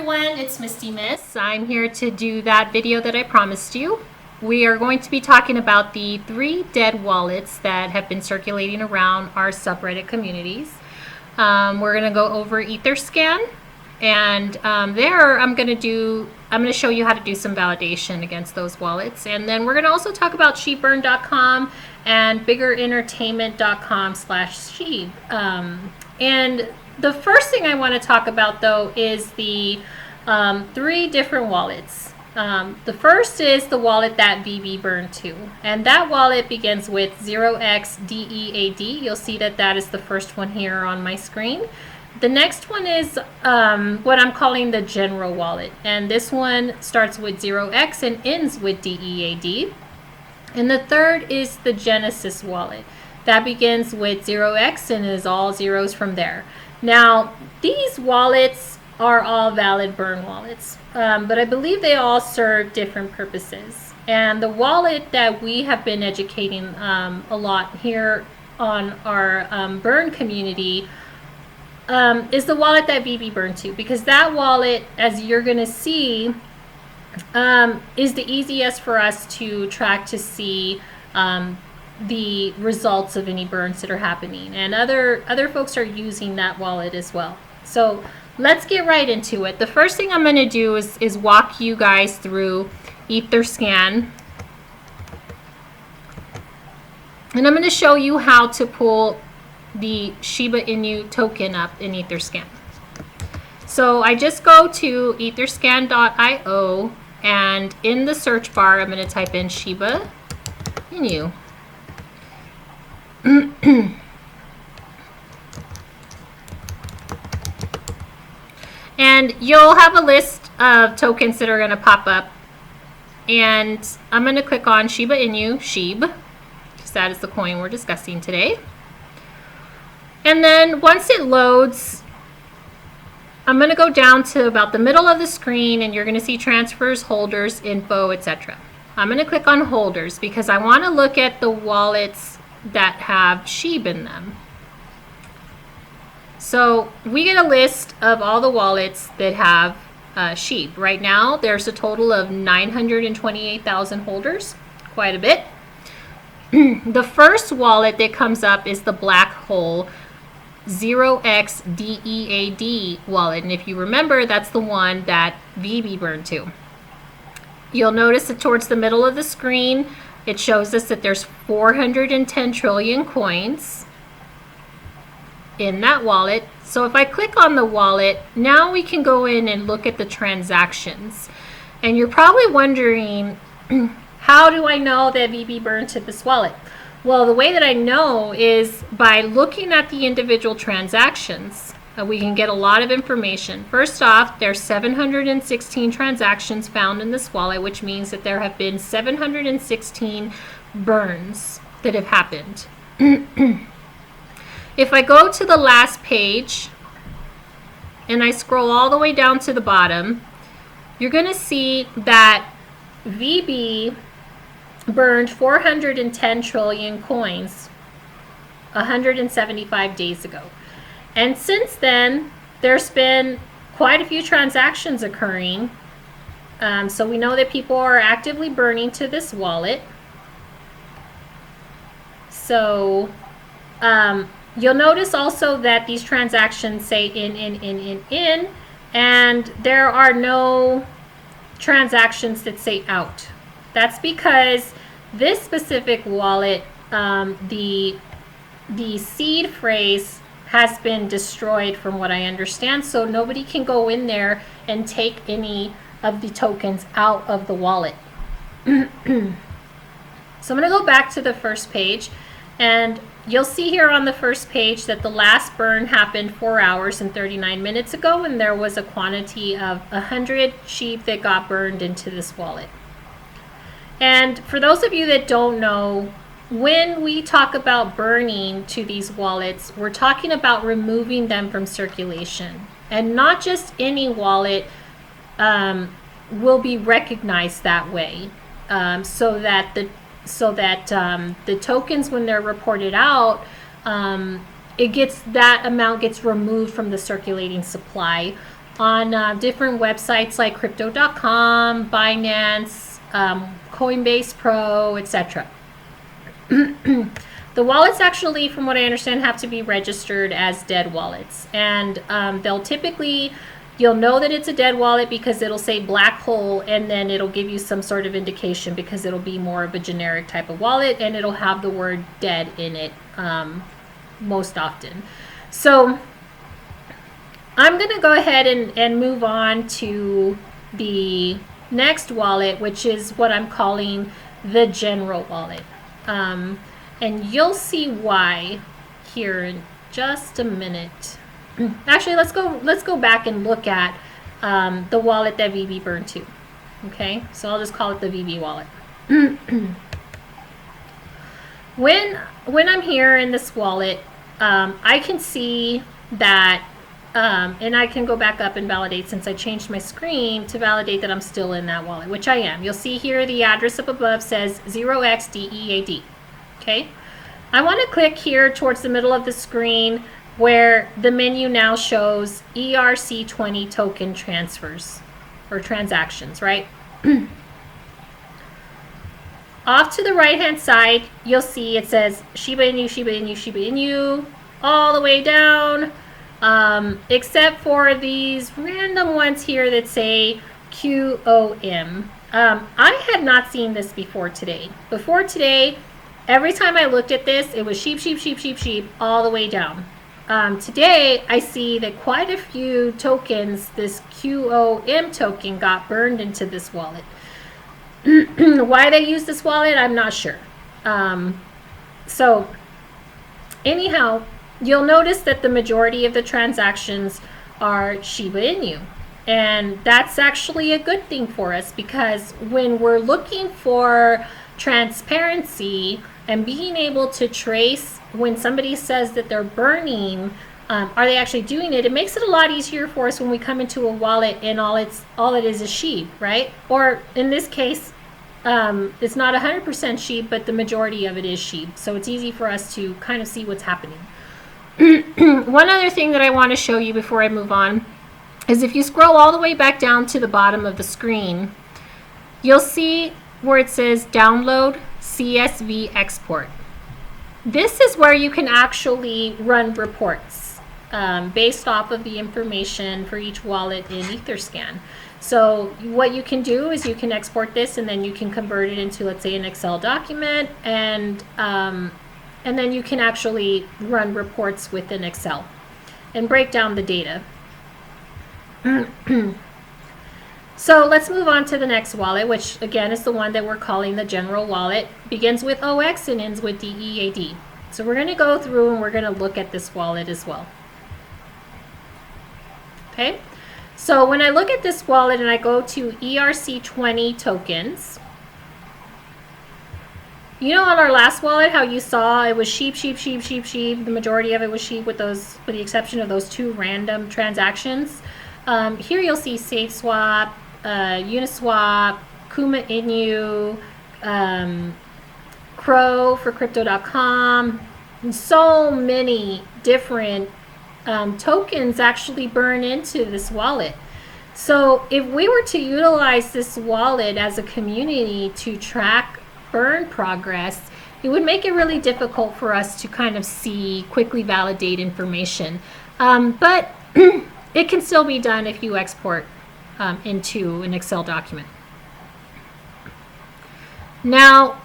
everyone, it's MistyMiss. I'm here to do that video that I promised you. We are going to be talking about the 3 dead wallets that have been circulating around our subreddit communities. We're going to go over Etherscan, and there I'm going to show you how to do some validation against those wallets, and then we're going to also talk about sheepburn.com and biggerentertainment.com/SHIB. And the first thing I want to talk about, though, is the 3 different wallets. The first is the wallet that VB burned to, and that wallet begins with 0xDEAD. You'll see that that is the first one here on my screen. The next one is what I'm calling the general wallet, and this one starts with 0x and ends with DEAD. And the third is the Genesis wallet. That begins with 0x and is all zeros from there. Now, these wallets are all valid burn wallets, but I believe they all serve different purposes. And the wallet that we have been educating a lot here on our burn community is the wallet that VB burned to, because that wallet, as you're going to see, is the easiest for us to track to see the results of any burns that are happening, and other folks are using that wallet as well. So let's get right into it. The first thing I'm going to do is walk you guys through Etherscan, and I'm going to show you how to pull the SHIBA INU token up in Etherscan. So I just go to etherscan.io, and in the search bar I'm going to type in SHIBA INU. And you'll have a list of tokens that are going to pop up, and I'm going to click on Shiba Inu, SHIB, because that is the coin we're discussing today. And then once it loads, I'm going to go down to about the middle of the screen, and you're going to see transfers, holders, info, etc. I'm going to click on holders because I want to look at the wallets that have SHIB in them. So we get a list of all the wallets that have SHIB. Right now there's a total of 928,000 holders, quite a bit. The first wallet that comes up is the black hole 0xDEAD wallet, and if you remember, that's the one that VB burned to. You'll notice that towards the middle of the screen it shows us that there's 410 trillion coins in that wallet. So if I click on the wallet, now we can go in and look at the transactions. And you're probably wondering, how do I know that VB burned to this wallet? Well, the way that I know is by looking at the individual transactions. We can get a lot of information. First off, there's 716 transactions found in this wallet, which means that there have been 716 burns that have happened. If I go to the last page and I scroll all the way down to the bottom, you're going to see that VB burned 410 trillion coins 175 days ago. And since then, there's been quite a few transactions occurring. So we know that people are actively burning to this wallet. So you'll notice also that these transactions say in, and there are no transactions that say out. That's because this specific wallet, the seed phrase has been destroyed from what I understand, so nobody can go in there and take any of the tokens out of the wallet. So I'm going to go back to the first page, and you'll see here on the first page that the last burn happened 4 hours and 39 minutes ago, and there was a quantity of 100 SHIB that got burned into this wallet. And for those of you that don't know, when we talk about burning to these wallets, we're talking about removing them from circulation. And not just any wallet will be recognized that way, so that the tokens, when they're reported out, that amount gets removed from the circulating supply. on different websites like crypto.com, Binance, Coinbase Pro, etc. The wallets actually, from what I understand, have to be registered as dead wallets. And they'll typically, you'll know that it's a dead wallet because it'll say black hole, and then it'll give you some sort of indication because it'll be more of a generic type of wallet, and it'll have the word dead in it most often. So I'm going to go ahead and move on to the next wallet, which is what I'm calling the general wallet. And you'll see why here in just a minute. Actually, let's go back and look at the wallet that VB burned to. Okay, so I'll just call it the VB wallet. When I'm here in this wallet, I can see that, and I can go back up and validate since I changed my screen to validate that I'm still in that wallet, which I am. You'll see here the address up above says 0xDEAD. Okay, I want to click here towards the middle of the screen where the menu now shows ERC20 token transfers or transactions, right? Off to the right hand side, you'll see it says SHIBA INU, SHIBA INU, SHIBA INU, all the way down, except for these random ones here that say QOM. I had not seen this before today. Before today, every time I looked at this, it was SHIB, SHIB, SHIB, SHIB, SHIB, all the way down. Today, I see that quite a few tokens, this QOM token, got burned into this wallet. Why they use this wallet, I'm not sure. So, anyhow, you'll notice that the majority of the transactions are SHIBA INU. And that's actually a good thing for us because when we're looking for transparency and being able to trace when somebody says that they're burning, are they actually doing it? It makes it a lot easier for us when we come into a wallet and all it is SHIB, right? Or in this case, it's not 100% SHIB, but the majority of it is SHIB. So it's easy for us to kind of see what's happening. One other thing that I want to show you before I move on is if you scroll all the way back down to the bottom of the screen, you'll see where it says download CSV export. This is where you can actually run reports based off of the information for each wallet in Etherscan. So what you can do is you can export this and then you can convert it into, let's say, an Excel document, and then you can actually run reports within Excel and break down the data. So let's move on to the next wallet, which again is the one that we're calling the general wallet. Begins with OX and ends with DEAD. So we're going to go through and we're going to look at this wallet as well. Okay, so when I look at this wallet and I go to ERC20 tokens, you know, on our last wallet, how you saw it was SHIB, SHIB, SHIB, SHIB, SHIB. The majority of it was SHIB with the exception of those two random transactions. Here you'll see SafeSwap, Uniswap, Kuma Inu, Crow for Crypto.com. And so many different tokens actually burn into this wallet. So if we were to utilize this wallet as a community to track burn progress, it would make it really difficult for us to kind of quickly validate information. But it can still be done if you export into an Excel document. Now,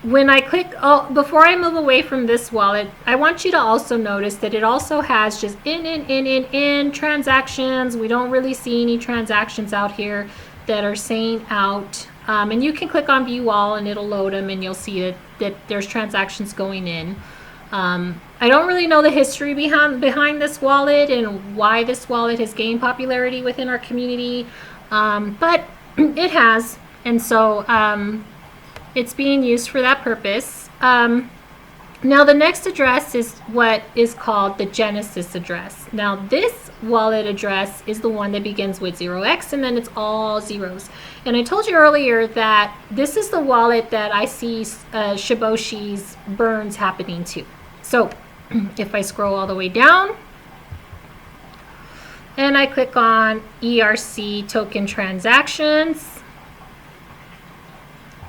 when I click, before I move away from this wallet, I want you to also notice that it also has just in transactions. We don't really see any transactions out here that are saying out. And you can click on view all and it'll load them and you'll see that there's transactions going in. I don't really know the history behind this wallet and why this wallet has gained popularity within our community, but it has, and so it's being used for that purpose. Now the next address is what is called the Genesis address. Now this wallet address is the one that begins with 0x and then it's all zeros. And I told you earlier that this is the wallet that I see Shiboshi's burns happening to. So if I scroll all the way down, and I click on ERC token transactions,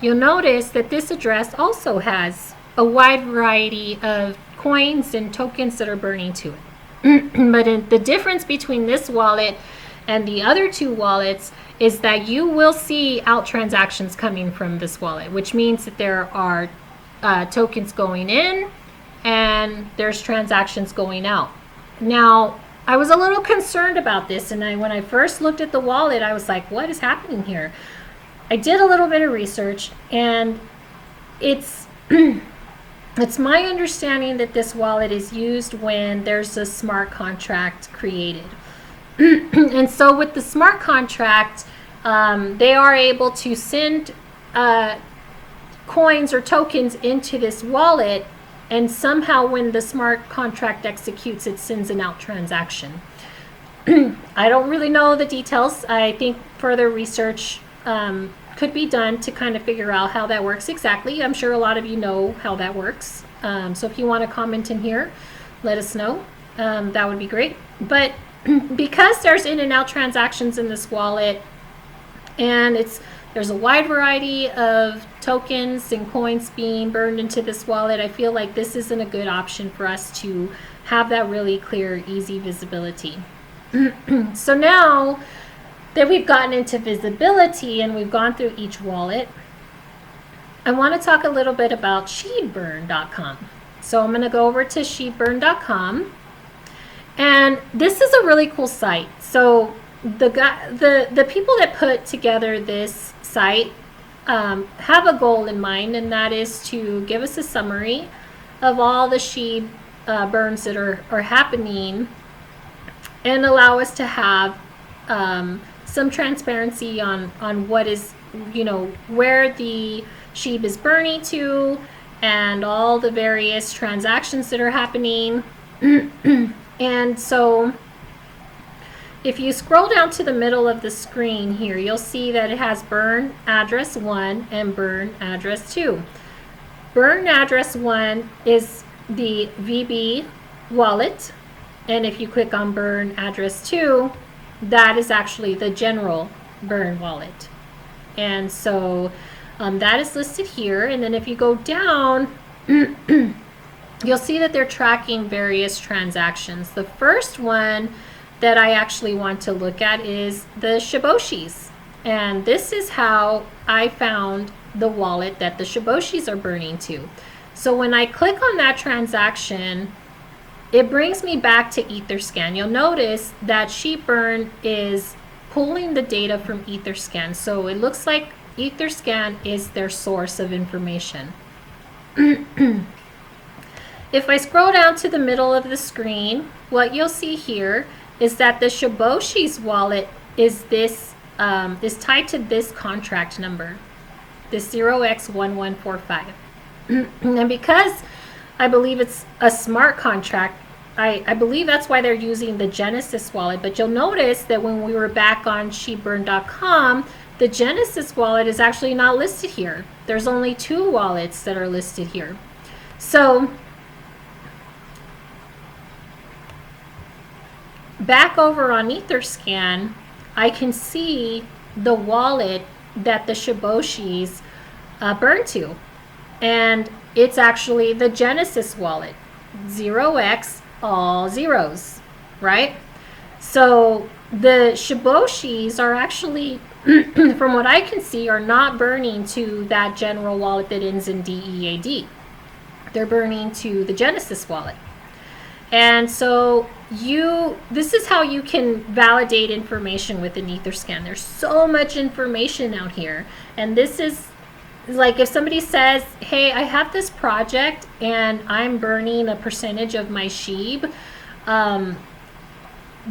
you'll notice that this address also has a wide variety of coins and tokens that are burning to it. But the difference between this wallet and the other two wallets is that you will see out transactions coming from this wallet, which means that there are tokens going in and there's transactions going out. Now, I was a little concerned about this, and when I first looked at the wallet, I was like, what is happening here? I did a little bit of research, and it's it's my understanding that this wallet is used when there's a smart contract created. And so with the smart contract, they are able to send coins or tokens into this wallet, and somehow when the smart contract executes, it sends an out transaction. I don't really know the details. I think further research could be done to kind of figure out how that works exactly. I'm sure a lot of you know how that works. So if you want to comment in here, let us know. That would be great. But because there's in and out transactions in this wallet, and there's a wide variety of tokens and coins being burned into this wallet, I feel like this isn't a good option for us to have that really clear, easy visibility. So now that we've gotten into visibility and we've gone through each wallet, I want to talk a little bit about SHIBburn.com. So I'm going to go over to SHIBburn.com, and this is a really cool site. So the people that put together this site have a goal in mind, and that is to give us a summary of all the SHIB burns that are happening, and allow us to have some transparency on what is, where the SHIB is burning to, and all the various transactions that are happening. And so if you scroll down to the middle of the screen here, you'll see that it has burn address 1 and burn address 2. Burn address 1 is the VB wallet, and if you click on burn address 2, that is actually the general burn wallet. And so that is listed here. And then if you go down, you'll see that they're tracking various transactions. The first one that I actually want to look at is the Shiboshis. And this is how I found the wallet that the Shiboshis are burning to. So when I click on that transaction, it brings me back to Etherscan. You'll notice that SHIBburn is pulling the data from Etherscan. So it looks like Etherscan is their source of information. If I scroll down to the middle of the screen, what you'll see here is that the Shiboshis wallet is tied to this contract number, this 0x1145. And because I believe it's a smart contract, I believe that's why they're using the Genesis wallet. But you'll notice that when we were back on SHIBburn.com, the Genesis wallet is actually not listed here. There's only 2 wallets that are listed here. So back over on Etherscan, I can see the wallet that the Shiboshis burn to. And it's actually the Genesis wallet, 0x all zeros, right? So the Shiboshis are actually, from what I can see, are not burning to that general wallet that ends in DEAD. They're burning to the Genesis wallet. And so this is how you can validate information within Etherscan. There's so much information out here. And this is like if somebody says, hey, I have this project and I'm burning a percentage of my SHIB,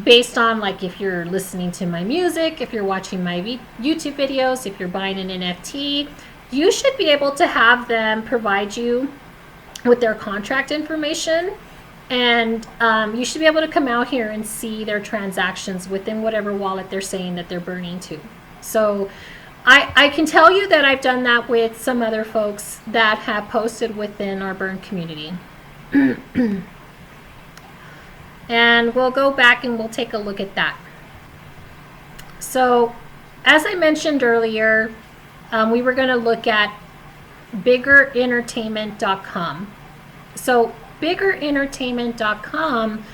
based on like if you're listening to my music, if you're watching my YouTube videos, if you're buying an NFT, you should be able to have them provide you with their contract information. And you should be able to come out here and see their transactions within whatever wallet they're saying that they're burning to. So I can tell you that I've done that with some other folks that have posted within our burn community. And we'll go back and we'll take a look at that. So as I mentioned earlier, we were going to look at biggerentertainment.com. So biggerentertainment.com,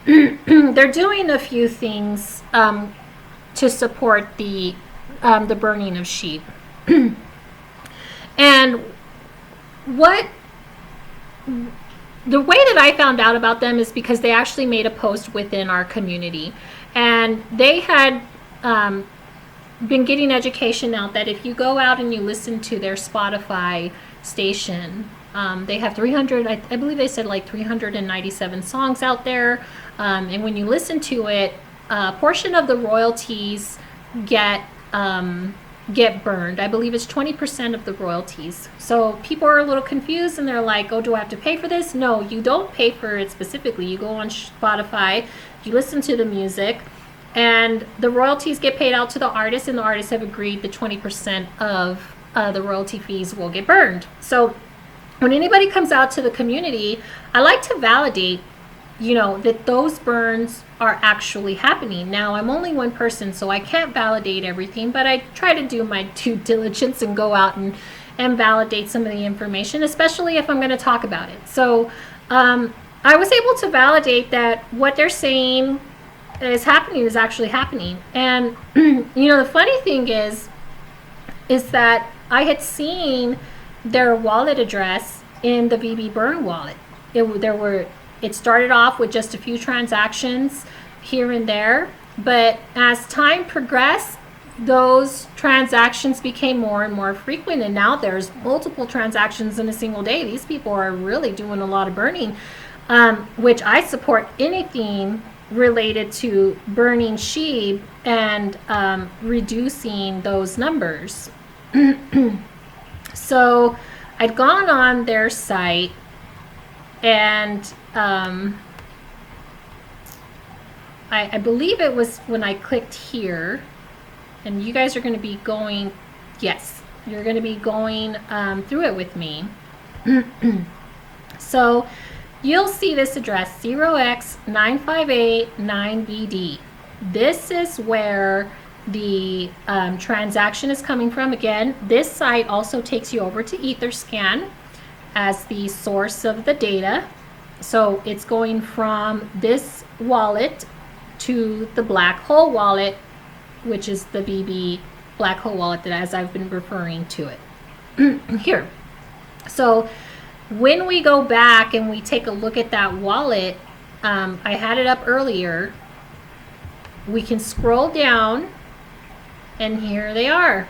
they're doing a few things to support the burning of SHIB. And the way that I found out about them is because they actually made a post within our community, and they had been getting education out that if you go out and you listen to their Spotify station, they have 300, I believe they said like 397 songs out there, and when you listen to it, a portion of the royalties get burned. I believe it's 20% of the royalties. So people are a little confused and they're like, oh, do I have to pay for this? No, you don't pay for it specifically. You go on Spotify, you listen to the music, and the royalties get paid out to the artist, and the artists have agreed that 20% of the royalty fees will get burned. So when anybody comes out to the community, I like to validate, that those burns are actually happening. Now, I'm only one person, so I can't validate everything, but I try to do my due diligence and go out and validate some of the information, especially if I'm going to talk about it. So I was able to validate that what they're saying is happening is actually happening. And, the funny thing is that I had seen their wallet address in the VB Burn wallet. It started off with just a few transactions here and there, but as time progressed, those transactions became more and more frequent, and now there's multiple transactions in a single day. These people are really doing a lot of burning, which I support anything related to burning SHIB and reducing those numbers. So I'd gone on their site, and I believe it was when I clicked here, and you guys are going to be going, yes, you're going to be going through it with me. So you'll see this address, 0x9589BD. This is where the transaction is coming from. Again, this site also takes you over to Etherscan as the source of the data. So it's going from this wallet to the black hole wallet, which is the BB black hole wallet that as I've been referring to it here. So when we go back and we take a look at that wallet, I had it up earlier, we can scroll down, and here they are.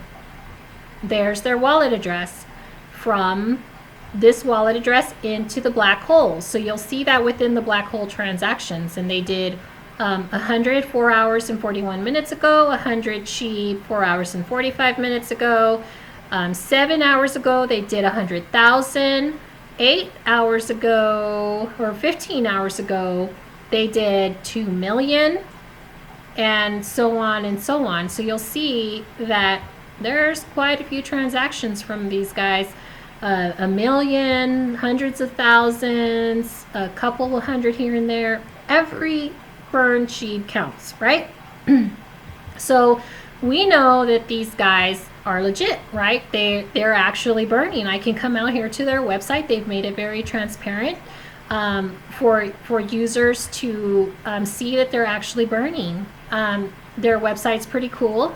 There's their wallet address from this wallet address into the black hole. So you'll see that within the black hole transactions, and they did 100 4 hours and 41 minutes ago, 100 SHIB 4 hours and 45 minutes ago, 7 hours ago they did 100,000, 8 hours ago or 15 hours ago they did 2 million, and so on and so on. So you'll see that there's quite a few transactions from these guys. 1 million, hundreds of thousands, a couple of hundred here and there. Every burn SHIB counts, right? So we know that these guys are legit, right? They're actually burning. I can come out here to their website. They've made it very transparent for users to see that they're actually burning. Their website's pretty cool.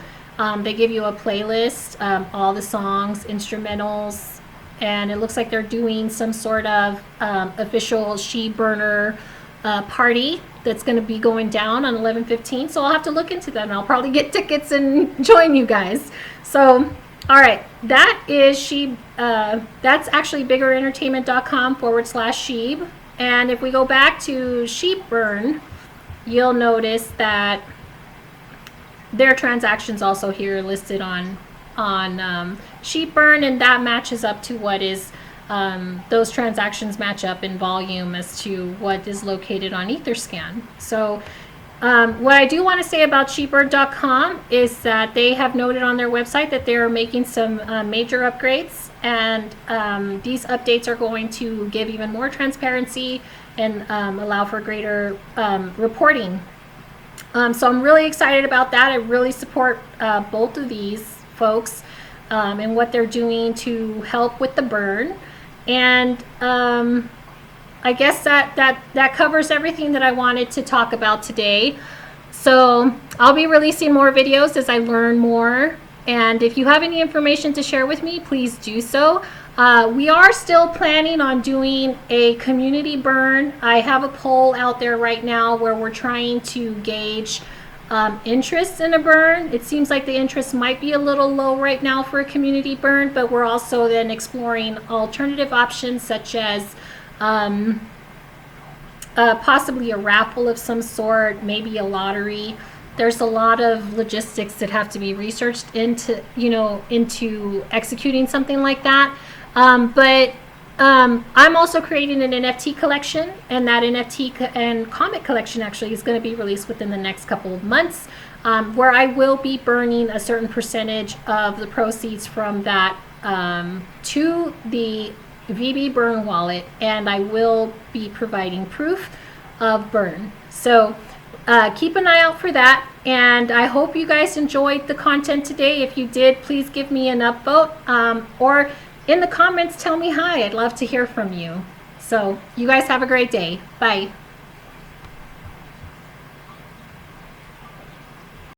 They give you a playlist, all the songs, instrumentals, and it looks like they're doing some sort of official SHIB burner party that's going to be going down on 11/15. So I'll have to look into that, and I'll probably get tickets and join you guys. So, all right, that is SHIB. That's actually biggerentertainment.com/SHIB. And if we go back to SHIB burn, you'll notice that their transactions also here listed on SHIB burn, and that matches up to what is those transactions match up in volume as to what is located on Etherscan. So what I do want to say about SHIBburn.com is that they have noted on their website that they're making some major upgrades, and these updates are going to give even more transparency and allow for greater reporting So I'm really excited about that. I really support both of these folks and what they're doing to help with the burn. And I guess that covers everything that I wanted to talk about today. So I'll be releasing more videos as I learn more. And if you have any information to share with me, please do so. We are still planning on doing a community burn. I have a poll out there right now where we're trying to gauge interest in a burn. It seems like the interest might be a little low right now for a community burn, but we're also then exploring alternative options such as possibly a raffle of some sort, maybe a lottery. There's a lot of logistics that have to be researched into, into executing something like that. But I'm also creating an NFT collection, and that NFT and comic collection actually is going to be released within the next couple of months, where I will be burning a certain percentage of the proceeds from that to the VB Burn wallet, and I will be providing proof of burn. So keep an eye out for that, and I hope you guys enjoyed the content today. If you did, please give me an upvote, or in the comments tell me hi. I'd love to hear from you. So you guys have a great day. Bye.